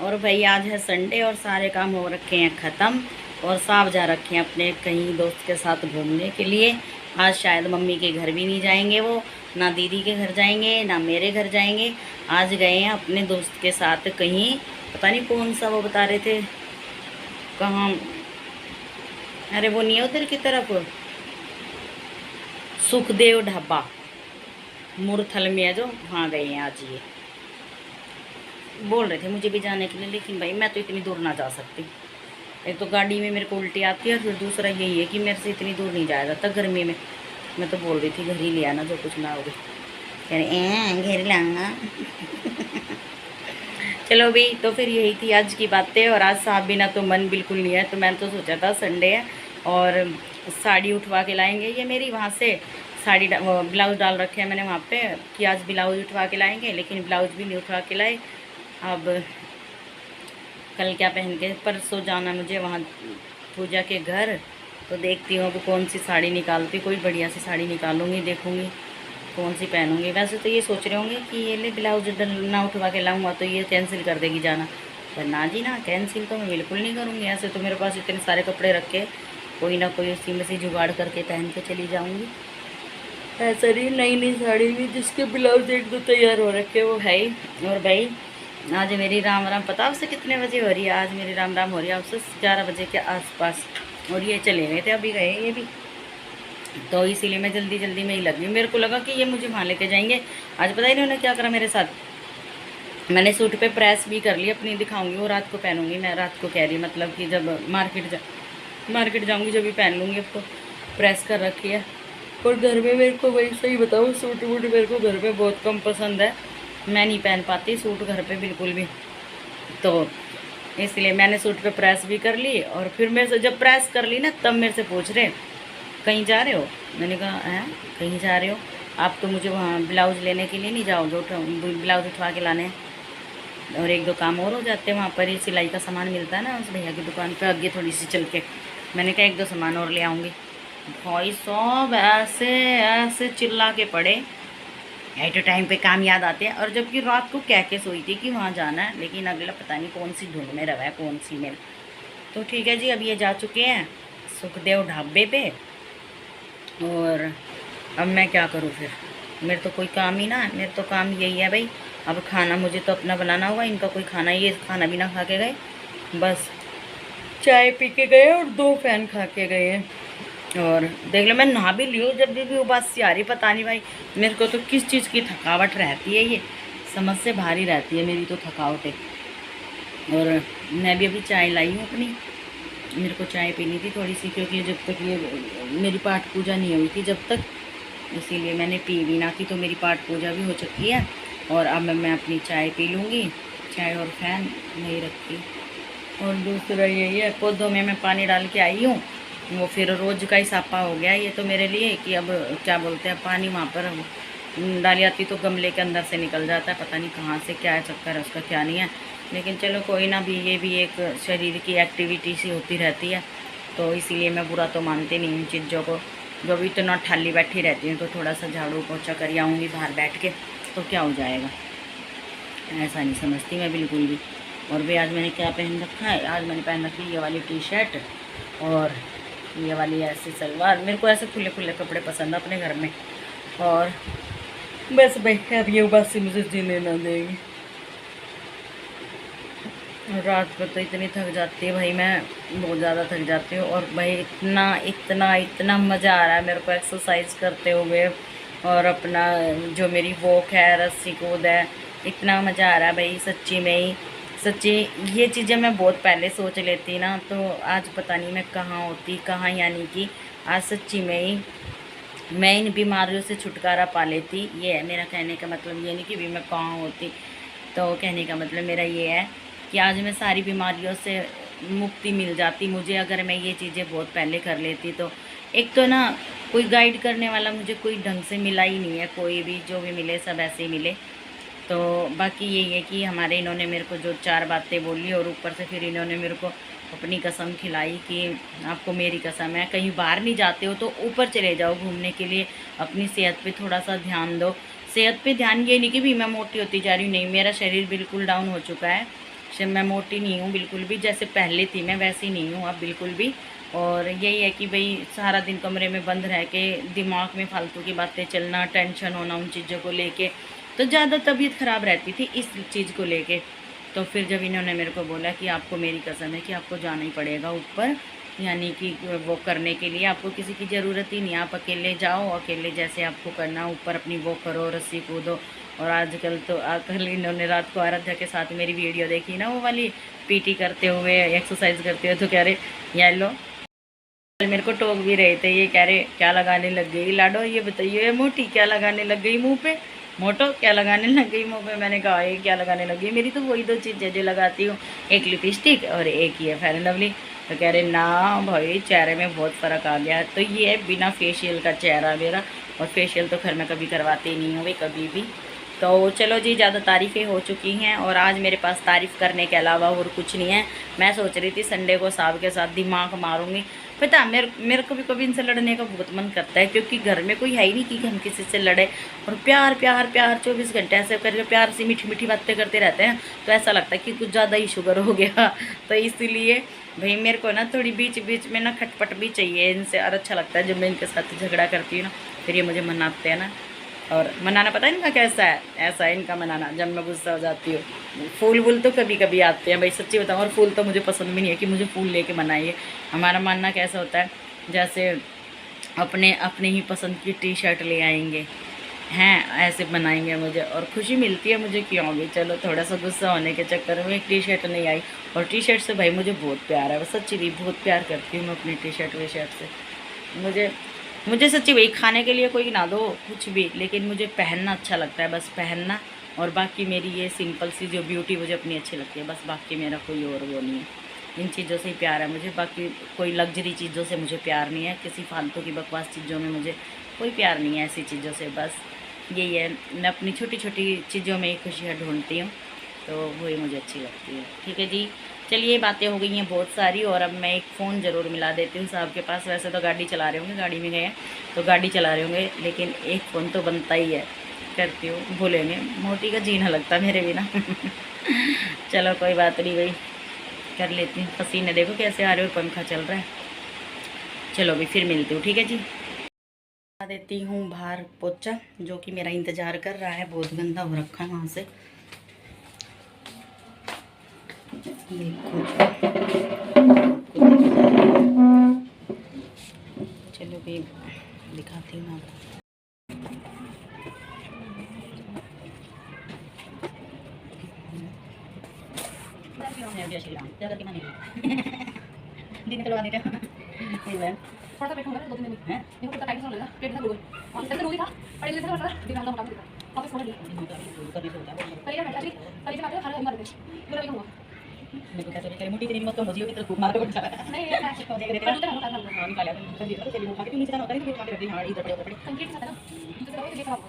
और भाई आज है संडे और सारे काम हो रखे हैं ख़त्म। और साहब जा रखे हैं अपने कहीं दोस्त के साथ घूमने के लिए। आज शायद मम्मी के घर भी नहीं जाएंगे वो, ना दीदी के घर जाएंगे ना मेरे घर जाएंगे। आज गए हैं अपने दोस्त के साथ कहीं, पता नहीं कौन सा, वो बता रहे थे कहाँ। अरे वो नहीं है उधर की तरफ, सुखदेव ढाबा मुरथल में है जो, वहाँ गए हैं आज। ये बोल रहे थे मुझे भी जाने के लिए, लेकिन भाई मैं तो इतनी दूर ना जा सकती। एक तो गाड़ी में मेरे को उल्टी आती है, और फिर दूसरा यही है कि मेरे से इतनी दूर नहीं जाया जाता गर्मी में। मैं तो बोल रही थी घर ही ले आना जो कुछ ना होगे, कह रहे घर लाऊंगा। चलो भी, तो फिर यही थी आज की बातें। और आज साहब बिना तो मन बिल्कुल नहीं है, तो मैंने तो सोचा था संडे है और साड़ी उठवा के लाएंगे। ये मेरी वहाँ से साड़ी ब्लाउज डाल रखे हैं मैंने वहाँ पे कि आज ब्लाउज उठवा के लाएंगे, लेकिन ब्लाउज भी नहीं उठवा के लाए। अब कल क्या पहन के, परसों जाना मुझे वहाँ पूजा के घर, तो देखती हूँ अब कौन सी साड़ी निकालती। कोई बढ़िया सी साड़ी निकालूंगी, देखूँगी कौन सी पहनूंगी। वैसे तो ये सोच रहे होंगे कि ये ले ब्लाउज ना उठवा के लाऊंगा तो ये कैंसिल कर देगी जाना, पर ना जी ना, कैंसिल तो मैं बिल्कुल नहीं करूँगी। ऐसे तो मेरे पास इतने सारे कपड़े रखे, कोई ना कोई उसी में से जुगाड़ करके पहन के चली जाऊँगी। ऐसा नहीं, नई नई साड़ी भी जिसके ब्लाउज एक दो तैयार हो रखे वो है ही। और भाई आज मेरी राम राम पता उससे कितने बजे हो रही है, आज मेरी राम राम हो रही है उससे 11 बजे के आसपास। और ये चले गए थे, अभी गए ये भी, तो इसीलिए मैं जल्दी जल्दी में ही लगी। मेरे को लगा कि ये मुझे वहाँ लेके जाएंगे। आज पता ही इन्होंने क्या करा मेरे साथ, मैंने सूट पे प्रेस भी कर ली अपनी, दिखाऊंगी वो रात को पहनूंगी। मैं रात को कह रही, मतलब कि जब मार्केट जाऊंगी जब भी पहन लूँगी। अब तो प्रेस कर रखी है। और घर में मेरे को, वही सही बताऊँ, सूट वूट मेरे को घर में बहुत कम पसंद है। मैं नहीं पहन पाती सूट घर पे बिल्कुल भी, तो इसलिए मैंने सूट पे प्रेस भी कर ली। और फिर मेरे से जब प्रेस कर ली ना, तब मेरे से पूछ रहे कहीं जा रहे हो। मैंने कहा हैं कहीं जा रहे हो आप, तो मुझे वहाँ ब्लाउज़ लेने के लिए नहीं जाओगे, ब्लाउज़ उठवा के लाने हैं। और एक दो काम और हो जाते हैं वहाँ पर ही, सिलाई का सामान मिलता है ना उस भैया की दुकान पर आगे थोड़ी सी चल के। मैंने कहा एक दो सामान और ले आऊँगी। भाई सब ऐसे ऐसे चिल्ला के पड़े, एट टाइम पे काम याद आते हैं। और जबकि रात को कह के सोई थी कि वहाँ जाना है, लेकिन अगला पता नहीं कौन सी धुन में रहा है, कौन सी में। तो ठीक है जी, अब ये जा चुके हैं सुखदेव ढाबे पे। और अब मैं क्या करूँ फिर, मेरे तो कोई काम ही ना है, मेरे तो काम यही है भाई। अब खाना मुझे तो अपना बनाना होगा, इनका कोई खाना, ये खाना भी ना खा के गए, बस चाय पी के गए और 2 फैन खा के गए हैं। और देख लो मैं नहा भी ली हूँ, जब भी वो बात सी आ रही, पता नहीं भाई मेरे को तो किस चीज़ की थकावट रहती है, ये समझ से भारी रहती है मेरी तो थकावट है। और मैं भी अभी चाय लाई हूँ अपनी, मेरे को चाय पीनी थी थोड़ी सी, क्योंकि जब तक ये मेरी पाठ पूजा नहीं हुई थी जब तक, इसीलिए मैंने पी भी ना थी, तो मेरी पाठ पूजा भी हो चुकी है। और अब मैं अपनी चाय पी लूँगी, चाय और फैन नहीं रखी। और दूसरा यही है, पौधों में मैं पानी डाल के आई हूँ, वो फिर रोज़ का ही सापा हो गया ये तो मेरे लिए, कि अब क्या बोलते हैं, पानी वहाँ पर डाली आती तो गमले के अंदर से निकल जाता है, पता नहीं कहाँ से, क्या चक्कर है उसका क्या नहीं है। लेकिन चलो कोई ना, भी ये भी एक शरीर की एक्टिविटी सी होती रहती है, तो इसीलिए मैं बुरा तो मानती नहीं इन चीज़ों को। जब इतना ठाली बैठी रहती हूँ तो थोड़ा सा झाड़ू पोछा कर आऊँगी बाहर बैठ के, तो क्या हो जाएगा, ऐसा नहीं समझती मैं बिल्कुल भी। और भी आज मैंने क्या पहन रखा है, आज मैंने पहन रखी ये वाली टी शर्ट और ये वाली ऐसी सलवार। मेरे को ऐसे खुले खुले कपड़े पसंद है अपने घर में। और बस भाई अब ये बात से मुझे जीने ना देगी। रात को तो इतनी थक जाती है भाई, मैं बहुत ज़्यादा थक जाती हूँ। और भाई इतना इतना इतना मज़ा आ रहा है मेरे को एक्सरसाइज करते हुए, और अपना जो मेरी वॉक है, रस्सी कूद है, इतना मज़ा आ रहा है भाई सच्ची में ही। सच्ची ये चीज़ें मैं बहुत पहले सोच लेती ना, तो आज पता नहीं मैं कहाँ होती, कहाँ, यानी कि आज सच्ची में ही मैं इन बीमारियों से छुटकारा पा लेती। ये है मेरा कहने का मतलब, ये नहीं कि भी मैं कहाँ होती। तो कहने का मतलब मेरा ये है कि आज मैं सारी बीमारियों से मुक्ति मिल जाती मुझे, अगर मैं ये चीज़ें बहुत पहले कर लेती। तो एक तो ना कोई गाइड करने वाला मुझे कोई ढंग से मिला ही नहीं है, कोई भी, जो भी मिले सब ऐसे ही मिले। तो बाकी यही है कि हमारे इन्होंने मेरे को जो 4 बातें बोली, और ऊपर से फिर इन्होंने मेरे को अपनी कसम खिलाई कि आपको मेरी कसम है, कहीं बाहर नहीं जाते हो तो ऊपर चले जाओ घूमने के लिए, अपनी सेहत पे थोड़ा सा ध्यान दो। सेहत पे ध्यान, ये नहीं कि भी मैं मोटी होती जा रही हूँ, नहीं, मेरा शरीर बिल्कुल डाउन हो चुका है, मैं मोटी नहीं हूँ बिल्कुल भी, जैसे पहले थी मैं वैसी नहीं हूँ अब बिल्कुल भी। और यही है कि भाई सारा दिन कमरे में बंद रह के दिमाग में फालतू की बातें चलना, टेंशन होना उन चीज़ों को लेके, तो ज़्यादा तबीयत ख़राब रहती थी इस चीज़ को लेके। तो फिर जब इन्होंने मेरे को बोला कि आपको मेरी कसम है कि आपको जाना ही पड़ेगा ऊपर, यानी कि वो करने के लिए आपको किसी की ज़रूरत ही नहीं, आप अकेले जाओ, अकेले जैसे आपको करना ऊपर अपनी वो करो, रस्सी कूदो। और आजकल तो कल इन्होंने रात को आराध्या के साथ मेरी वीडियो देखी ना, वो वाली पीटी करते हुए, एक्सरसाइज करते हुए, तो कह रहे ये लो, मेरे को टोक भी रहे थे, ये कह रहे क्या लगाने लग गई लाडो, ये बताइए मोटी क्या लगाने लग गई मुंह पे, मोटो क्या लगाने लग गई मुंह पे। मैंने कहा ये क्या लगाने लगी, मेरी तो वही दो चीज़ें जो लगाती हूँ, एक लिपस्टिक और एक ये फेयर एंड लवली। तो कह रहे ना भाई चेहरे में बहुत फ़र्क आ गया है। तो ये है बिना फेशियल का चेहरा मेरा, और फेशियल तो घर में कभी करवाते नहीं हूँ वे कभी भी। तो चलो जी, ज़्यादा तारीफ़ें हो चुकी हैं और आज मेरे पास तारीफ़ करने के अलावा और कुछ नहीं है। मैं सोच रही थी संडे को साहब के साथ दिमाग मारूंगी। पता है मेरे को भी कभी इनसे लड़ने का बहुत मन करता है, क्योंकि घर में कोई है ही नहीं कि हम किसी से लड़े। और प्यार प्यार प्यार 24 घंटे ऐसे करके प्यार से मीठी मीठी बातें करते रहते हैं, तो ऐसा लगता है कि कुछ ज़्यादा ही शुगर हो गया। तो इसीलिए भाई मेरे को ना थोड़ी बीच बीच में ना खटपट भी चाहिए इनसे, और अच्छा लगता है जब मैं इनके साथ झगड़ा करती हूँ ना, फिर ये मुझे मनाते हैं ना। और मनाना पता है इनका कैसा है, ऐसा है इनका मनाना, जब मैं गुस्सा हो जाती हूँ। फूल वूल तो कभी कभी आते हैं भाई, सच्ची बताऊँ, और फूल तो मुझे पसंद भी नहीं है कि मुझे फूल लेके मनाइए। हमारा मानना कैसा होता है, जैसे अपने अपने ही पसंद की टी शर्ट ले आएंगे हैं, ऐसे बनाएंगे मुझे, और खुशी मिलती है मुझे क्यों भी। चलो थोड़ा सा गुस्सा होने के चक्कर में एक टी शर्ट नहीं आई, और टी शर्ट से भाई मुझे बहुत प्यार है, सच्ची भी बहुत प्यार करती हूँ मैं अपनी टी शर्ट वी शर्ट से। मुझे मुझे सच्ची भाई खाने के लिए कोई ना दो कुछ भी, लेकिन मुझे पहनना अच्छा लगता है, बस पहनना। और बाकी मेरी ये सिंपल सी जो ब्यूटी मुझे अपनी अच्छी लगती है, बस बाकी मेरा कोई और वो नहीं है। इन चीज़ों से ही प्यार है मुझे, बाकी कोई लग्जरी चीज़ों से मुझे प्यार नहीं है, किसी फालतू की बकवास चीज़ों में मुझे कोई प्यार नहीं है, ऐसी चीज़ों से बस यही है। मैं अपनी छोटी छोटी चीज़ों में ही खुशियाँ ढूंढती हूँ, तो वही मुझे अच्छी लगती है। ठीक है जी, चलिए बातें हो गई हैं बहुत सारी, और अब मैं एक फ़ोन ज़रूर मिला देती हूँ साहब के पास। वैसे तो गाड़ी चला रहे होंगे, गाड़ी में गए हैं तो गाड़ी चला रहे होंगे, लेकिन एक फ़ोन तो बनता ही है। करती हूँ, भूलेंगे, मोटी का जीना लगता मेरे बिना। चलो कोई बात नहीं भाई, कर लेती हूँ। पसीने देखो कैसे आ रहे हो, पंखा चल रहा है। चलो भी फिर मिलती हूँ, ठीक है जी। लगा देती हूँ बाहर पोछा, जो कि मेरा इंतज़ार कर रहा है, बहुत गंदा हो रखा है वहाँ से। चलो भी दिखाती हूँ आपको। थोड़ा बैठूंगा 2-3 दिन है, मेरे को टाइम लगेगा, पेट में और इधर रोगी था, और इधर थोड़ा दिन का मोटा वापस छोड़ दिया। करिए मैं एक्चुअली करिए से मार मार दे पूरा भी कहूंगा मेरे को कैसे करे मोटी तेरी मत तो मुझे की तरह खूब मार के उठा नहीं ये मैं देख रहे थे हां निकाल लिया कर दिया, चलिए वो खा के नीचे जाना होता है, फिर खा के कर दी। हां इधर पड़े कंक्रीट से ना तो दवाई देख रहा हूं,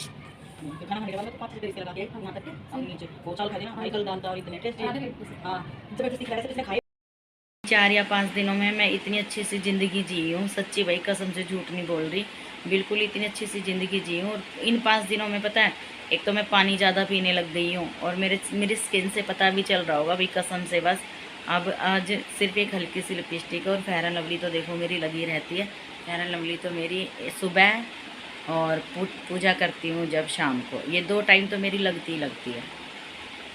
खाना खाने के बाद तो 5 मिनट लगा के यहां तक के नीचे वो चाल खा देना, आजकल दाल और इतने टेस्टी। हां जबरदस्ती खा रहे थे, खाए 4 या 5 दिनों में मैं इतनी अच्छी सी ज़िंदगी जी हूँ, सच्ची भाई कसम से झूठ नहीं बोल रही, बिल्कुल इतनी अच्छी सी ज़िंदगी जी हूँ। और इन 5 दिनों में पता है, एक तो मैं पानी ज़्यादा पीने लग गई हूँ, और मेरी स्किन से पता भी चल रहा होगा भाई कसम से। बस अब आज सिर्फ एक हल्की सी लिपस्टिक और फेयर एंड लवली तो देखो मेरी लगी रहती है। फेयर एंड लवली तो मेरी सुबह और पूजा करती हूँ जब शाम को, ये 2 टाइम तो मेरी लगती है।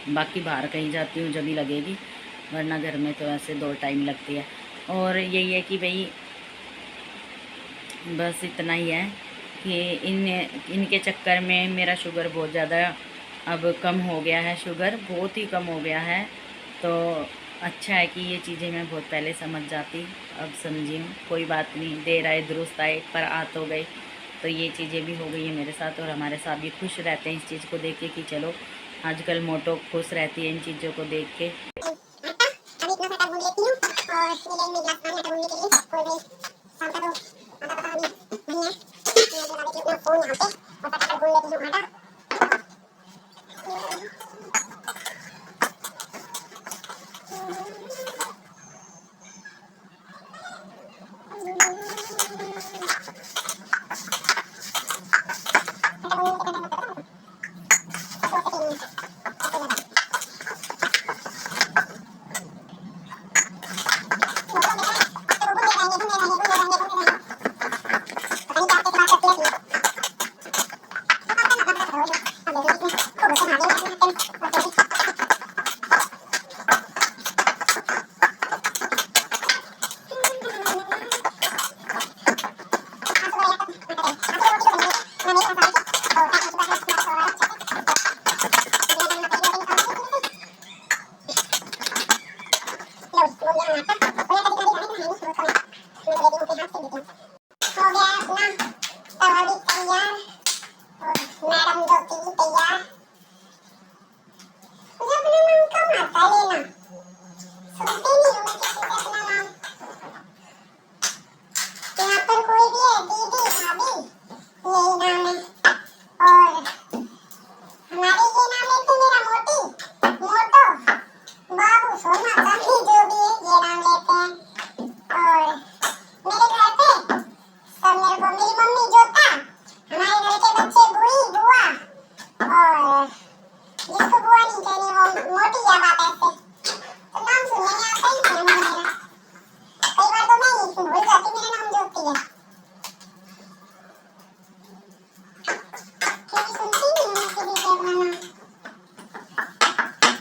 बाकी बाहर कहीं जाती हूँ जब भी लगेगी, वरना घर में तो ऐसे 2 टाइम लगती है। और यही है कि भाई बस इतना ही है कि इनके चक्कर में मेरा शुगर बहुत ज़्यादा अब कम हो गया है, शुगर बहुत ही कम हो गया है। तो अच्छा है कि ये चीज़ें मैं बहुत पहले समझ जाती, अब समझी हूँ। कोई बात नहीं, देर आए दुरुस्त आए, पर आ तो गई। तो ये चीज़ें भी हो गई है मेरे साथ, और हमारे साथ भी खुश रहते हैं इस चीज़ को देख के कि चलो आजकल मोटो खुश रहती है इन चीज़ों को देख के। नहीं कह रही, वो मोटी क्या बात है इससे, तो नाम सुनने में आता ही नहीं है मेरा। कई बार तो मैं ही भूल जाती मेरा नाम ज्योति है, क्योंकि सुनती नहीं हूँ किसी से अपना नाम।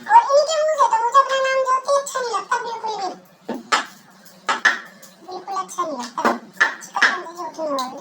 और इनके मुंह से तो मुझे अपना नाम ज्योति अच्छा नहीं लगता, बिल्कुल अच्छा नहीं लगता। कसम से झूठ नहीं बोल रही।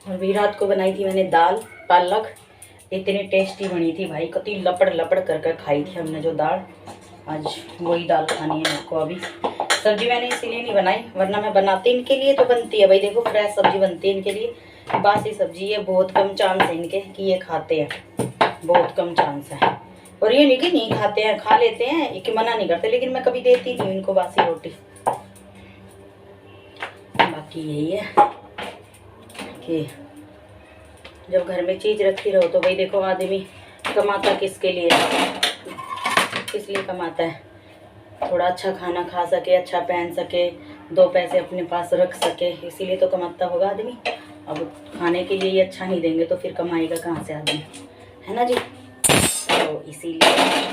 और भी रात को बनाई थी मैंने दाल पालक, इतनी टेस्टी बनी थी भाई, कति लपड़ लपड़ कर कर खाई थी हमने जो दाल। आज वही दाल खानी है मेरे को। अभी सब्जी मैंने इसीलिए नहीं बनाई, वरना मैं बनाती इनके लिए तो बनती है भाई। देखो फ्रेश सब्जी बनती है इनके लिए, बासी सब्जी है बहुत कम चांस है इनके कि ये खाते हैं, बहुत कम चांस है। और ये नहीं कि नहीं खाते हैं, खा लेते हैं, कि मना नहीं करते, लेकिन मैं कभी देती नहीं इनको बासी रोटी। बाकी यही है कि जब घर में चीज़ रखी रहो तो भाई देखो आदमी कमाता किसके लिए, किस लिए कमाता है, थोड़ा अच्छा खाना खा सके, अच्छा पहन सके, दो पैसे अपने पास रख सके, इसीलिए तो कमाता होगा आदमी। अब खाने के लिए ही अच्छा नहीं देंगे तो फिर कमाएगा कहाँ से आदमी, है ना जी। तो इसीलिए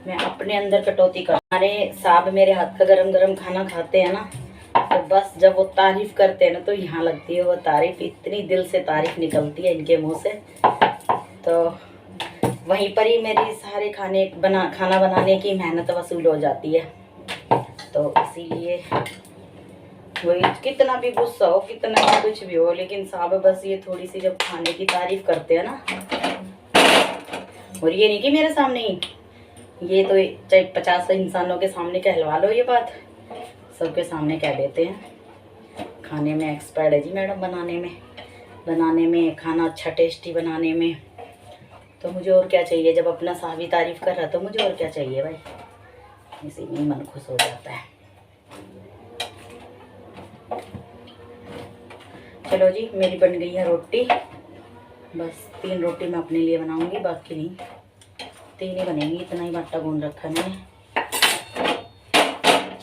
मैं अपने अंदर कटौती कर। हमारे साहब मेरे हाथ का गरम गरम खाना खाते हैं ना, तो बस जब वो तारीफ़ करते हैं ना तो यहाँ लगती है वो तारीफ़, इतनी दिल से तारीफ़ निकलती है इनके मुंह से। तो वहीं पर ही मेरी सारे खाना बनाने की मेहनत वसूल हो जाती है। तो इसीलिए वही कितना भी गुस्सा हो, कितना भी कुछ भी हो, लेकिन साहब बस ये थोड़ी सी जब खाने की तारीफ़ करते हैं ना, और ये नहीं कि मेरे सामने ही, ये तो चाहे 50 इंसानों के सामने कहलवा लो ये बात, सबके सामने कह देते हैं। खाने में एक्सपर्ट है जी मैडम, बनाने में खाना अच्छा टेस्टी बनाने में। तो मुझे और क्या चाहिए, जब अपना साहब तारीफ़ कर रहा तो मुझे और क्या चाहिए भाई, इसी में ही मन खुश हो जाता है। चलो जी, मेरी बन गई है रोटी, बस 3 रोटी मैं अपने लिए बनाऊंगी, बाकी नहीं, 3 ही बनेंगी, इतना ही आटा गूंद रखा मैंने,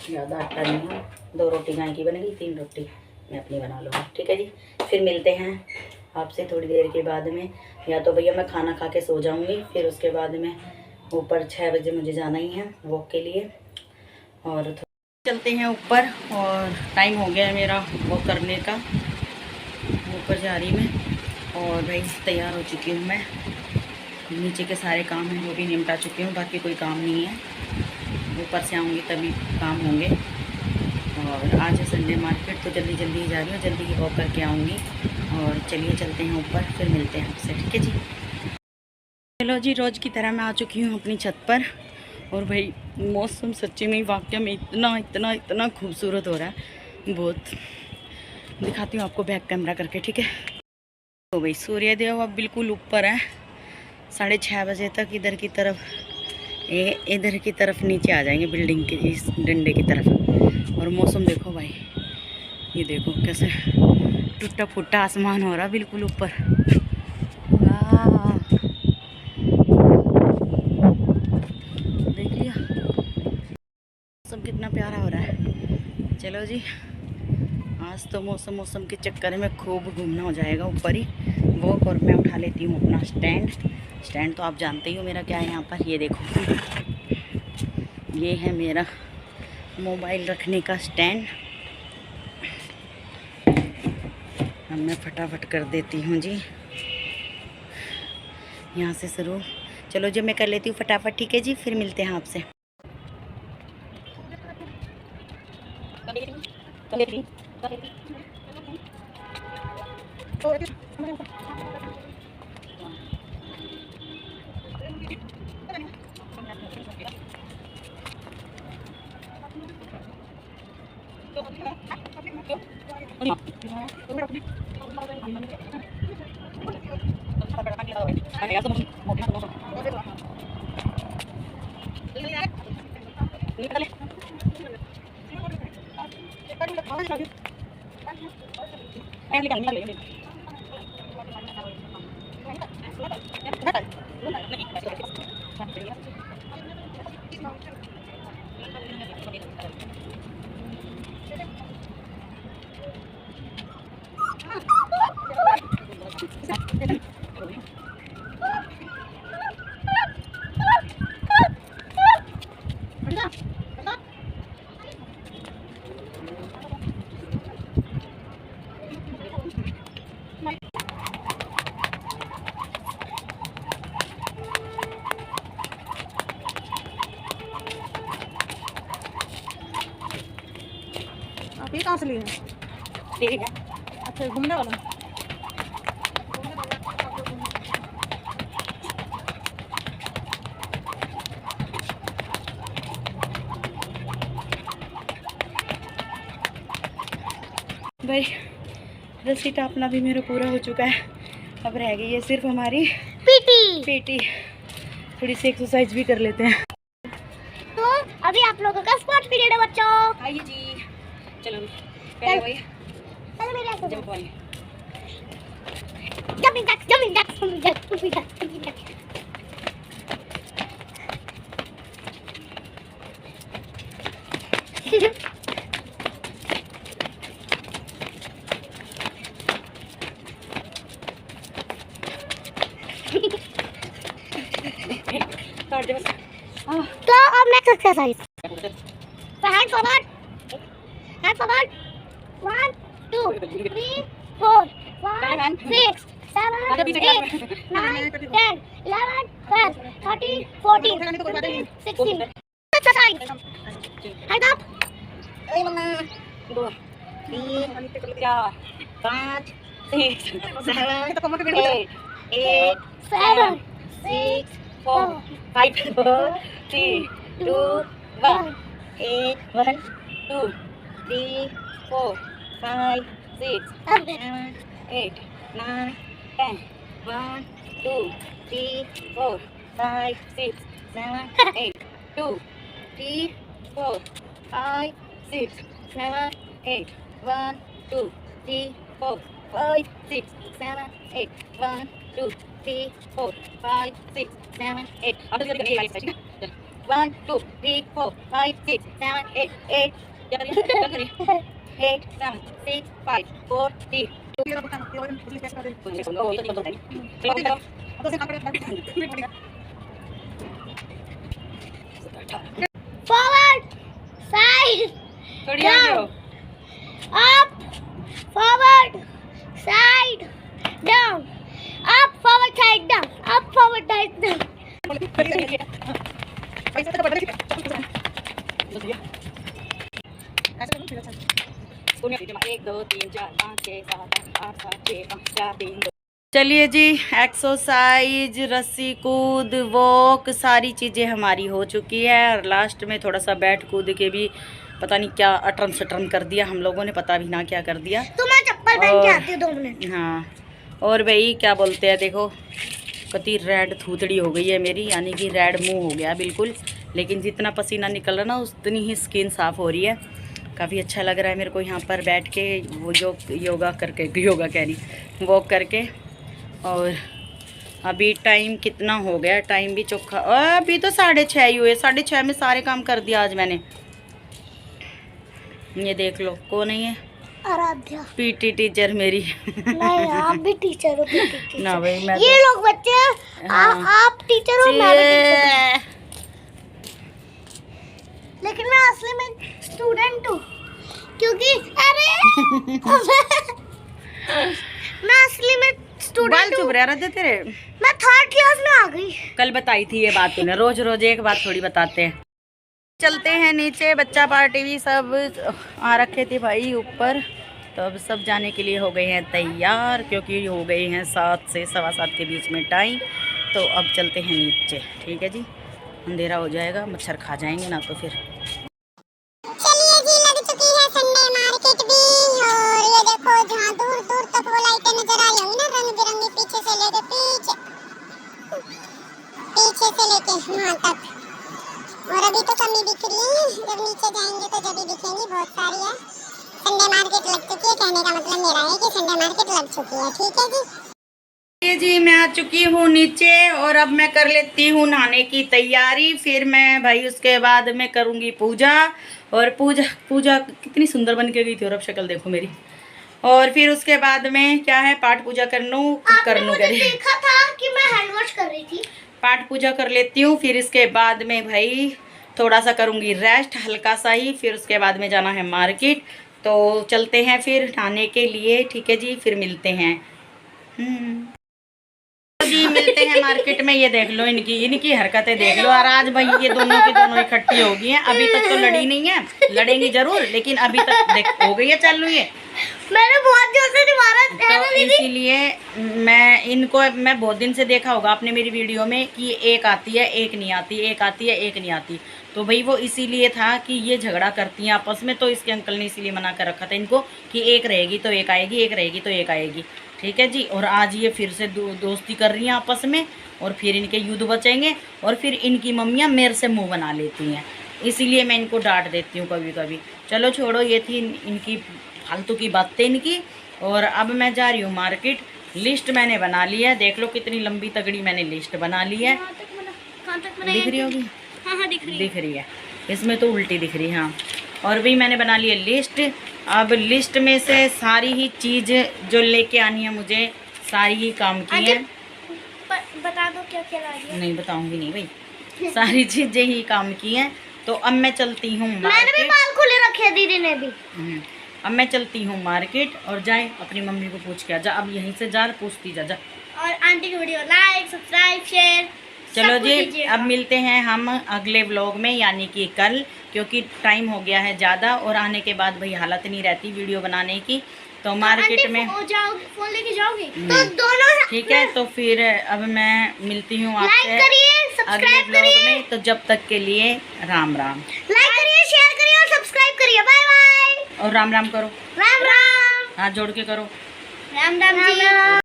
ज़्यादा आटा नहीं है। 2 रोटी गाय की बनेगी, 3 रोटी मैं अपनी बना लूँगी, ठीक है जी। फिर मिलते हैं आपसे थोड़ी देर के बाद में, या तो भैया मैं खाना खा के सो जाऊँगी, फिर उसके बाद में ऊपर 6 बजे मुझे जाना ही है वॉक के लिए, और चलते हैं ऊपर। और टाइम हो गया है मेरा वॉक करने का, ऊपर जा रही मैं, और भाई तैयार हो चुकी हूँ मैं। नीचे के सारे काम हैं वो भी निपटा चुकी हूँ, बाकी कोई काम नहीं है, ऊपर से आऊँगी तभी काम होंगे। और आज है संडे मार्केट, तो जल्दी जल्दी ही जा रही हूँ, जल्दी ही वॉक करके आऊँगी। और चलिए चलते हैं ऊपर, फिर मिलते हैं आपसे, ठीक है जी। चलो जी, रोज़ की तरह मैं आ चुकी हूँ अपनी छत पर, और भाई मौसम सच्ची में वाकई में इतना खूबसूरत हो रहा है, बहुत। दिखाती हूँ आपको बैक कैमरा करके, ठीक है। तो भाई सूर्यदेव अब बिल्कुल ऊपर है, 6:30 बजे तक इधर की तरफ नीचे आ जाएंगे, बिल्डिंग के इस डंडे की तरफ। और मौसम देखो भाई, ये देखो कैसे टूटा फूटा आसमान हो रहा बिल्कुल ऊपर। वाह, देख लिया मौसम कितना प्यारा हो रहा है। चलो जी, आज तो मौसम के चक्कर में खूब घूमना हो जाएगा ऊपर ही वॉक। और मैं उठा लेती हूँ अपना स्टैंड तो आप जानते ही हो मेरा क्या है यहाँ पर। ये देखो, ये है मेरा मोबाइल रखने का स्टैंड। अब मैं फटाफट कर देती हूँ जी, यहाँ से शुरू। चलो जी, मैं कर लेती हूँ फटाफट, ठीक है जी, फिर मिलते हैं आपसे। आप ये कहाँ से लिए हैं? ठीक है। अच्छा घूमने वाला। भाई रस्सी टापना भी मेरा पूरा हो चुका है, अब रह गई है सिर्फ हमारी पीटी। थोड़ी सी एक्सरसाइज भी कर लेते हैं। तो अभी आप लोगों का स्पोर्ट्स पीरियड है बच्चों। आइए जी, चलो पहले वही चलो मेरे ऐसे जंप वाली। Jumping jacks jumping jacks jumping jacks jumping jacks jumping jacks. काट दे बस। तो अब next exercise. Hand forward 1 2 3 4 5 6 7 8 9 10 11 12 13 14 15 16 exercise. Hand up. ए मम्मा 2 3 4 5 6 7 8 7 6 4 5 4 3 2 1 8 1 2 3 4 5 6 7 8 9 10 1 2 3 4 5 6 7 8 2 3 4 5 6 7 8 1 2 3 4 5 6 7 8 1 2 3 4 5 6 7 8 अब जल्दी करनी है ठीक है 1 2 3 4 5 6 7 8 8 जल्दी करिए 8 7 6 5 4 3 फॉरवर्ड साइड थोड़ी आगे हो up forward side down up forward side down up forward side down. चलिए जी, एक्सरसाइज, रस्सी कूद, वॉक, सारी चीज़ें हमारी हो चुकी है और लास्ट में थोड़ा सा बैठ कूद के भी पता नहीं क्या अटरम सटरम कर दिया हम लोगों ने, पता भी ना क्या कर दिया। तो मैं चप्पल पहन के आती हूँ 2 मिनट। हाँ, और भाई क्या बोलते हैं, देखो कति रेड थूतड़ी हो गई है मेरी, यानी कि रेड मुंह हो गया बिल्कुल। लेकिन जितना पसीना निकल रहा ना उतनी ही स्किन साफ़ हो रही है। काफ़ी अच्छा लग रहा है मेरे को यहाँ पर बैठ के वो जो योगा कह रही वॉक करके। और अभी टाइम कितना हो गया, टाइम भी चोखा, अभी तो 6:30 ही हुए। 6:30 में सारे काम कर दिया आज मैंने। ये देख लो कौन है ये, आराध्या पीटी टीचर मेरी। नहीं आप भी टीचर हो, पीटी टीचर। ना भाई मैं ये लोग बच्चे आप टीचर हो, मैं भी टीचर हूँ। लेकिन मैं असली में स्टूडेंट हूँ क्योंकि अरे मैं असली में स्टूडेंट चुप हूँ। रह रहे तेरे, मैं 3rd क्लास में आ गई। कल बताई थी ये बात तूने, रोज रोज एक बात थोड़ी बताते हैं। चलते हैं नीचे, बच्चा पार्टी भी सब आ रखे थे भाई ऊपर, तो अब सब जाने के लिए हो गए हैं तैयार, क्योंकि हो गए हैं 7 से 7:15 के बीच में टाइम। तो अब चलते हैं नीचे, ठीक है जी, अंधेरा हो जाएगा, मच्छर खा जाएंगे ना तो फिर। चलिए जी, लग चुकी है संडे मार्केट भी और ये वहाँ तक। और अभी तो कमी दिख रही है, जब नीचे जाएंगे तो जब भी दिखेंगी, बहुत सारी है। संडे मार्केट लग चुकी है, कहने का मतलब मेरा है कि संडे मार्केट लग चुकी है। ठीक है जी। ये जी मैं आ चुकी हूँ नीचे और अब मैं कर लेती हूँ नहाने की तैयारी। फिर मैं भाई उसके बाद में करूँगी पूजा। और पूजा कितनी सुंदर बन के गई थी, और अब शक्ल देखो मेरी। और फिर उसके बाद में क्या है, पाठ पूजा कर लूँ देखा था कि मैं हैंड वॉश कर रही थी। पाठ पूजा कर लेती हूँ। फिर इसके बाद में भाई थोड़ा सा करूँगी रेस्ट, हल्का सा ही। फिर उसके बाद में जाना है मार्केट, तो चलते हैं फिर नहाने के लिए। ठीक है जी, फिर मिलते हैं। जी मिलते हैं मार्केट में। ये देख लो इनकी हरकतें देख लो। और आज भाई ये दोनों की दोनों इकट्ठी हो गई हैं। अभी तक तो लड़ी नहीं है, लड़ेंगी जरूर, लेकिन अभी तक देख हो गई है चालू ये। मैंने बहुत जोर से मारा तो इसीलिए मैं बहुत दिन से देखा होगा आपने मेरी वीडियो में कि एक आती है एक नहीं आती, एक आती है एक नहीं आती। तो भाई वो इसीलिए था कि ये झगड़ा करती हैं आपस में, तो इसके अंकल ने इसीलिए मना कर रखा था इनको कि एक रहेगी तो एक आएगी, एक रहेगी तो एक आएगी। ठीक है जी। और आज ये फिर से दोस्ती कर रही हैं आपस में, और फिर इनके युद्ध बचेंगे। और फिर इनकी मम्मियाँ मेरे से मुँह बना लेती हैं, इसीलिए मैं इनको डांट देती हूँ कभी कभी। चलो छोड़ो, ये थी इनकी फालतू की बातें इनकी। और अब मैं जा रही हूँ मार्केट। लिस्ट मैंने बना ली है, देख लो कितनी लंबी तगड़ी मैंने लिस्ट बना ली है। दिख रही होगी? हाँ दिख रही है। इसमें तो उल्टी दिख रही है। हाँ, और भी मैंने बना ली है लिस्ट। अब लिस्ट में से सारी ही चीज़ जो लेके आनी है मुझे, सारी ही काम की है। बता दो क्या क्या ला दिया। नहीं बताऊंगी नहीं भाई, सारी चीज़ें ही काम की हैं। तो अब मैं चलती हूँ मैंने भी मार्केट। बाल खुले रखे हैं, दीदी ने भी। अब मैं चलती हूँ मार्केट। और जाए अपनी मम्मी को पूछ के आ जा। अब यहीं से जा, पूछती जा जा। और आंटी की वीडियो लाइक, सब्सक्राइब, शेयर चलो जी, अब मिलते हैं हम अगले व्लॉग में, यानी कि कल, क्योंकि टाइम हो गया है ज़्यादा। और आने के बाद भाई हालत नहीं रहती वीडियो बनाने की। तो मार्केट में फोन लेके जाओगे तो दोनों। ठीक है, तो फिर अब मैं मिलती हूँ आपसे लाइक करिए, अगले सब्सक्राइब व्लॉग करिए। में। तो जब तक के लिए राम राम। लाइक करिए, शेयर करिए और सब्सक्राइब करिए। Bye bye. और राम राम करो, राम राम। हाथ जोड़ के करो। राम राम जी।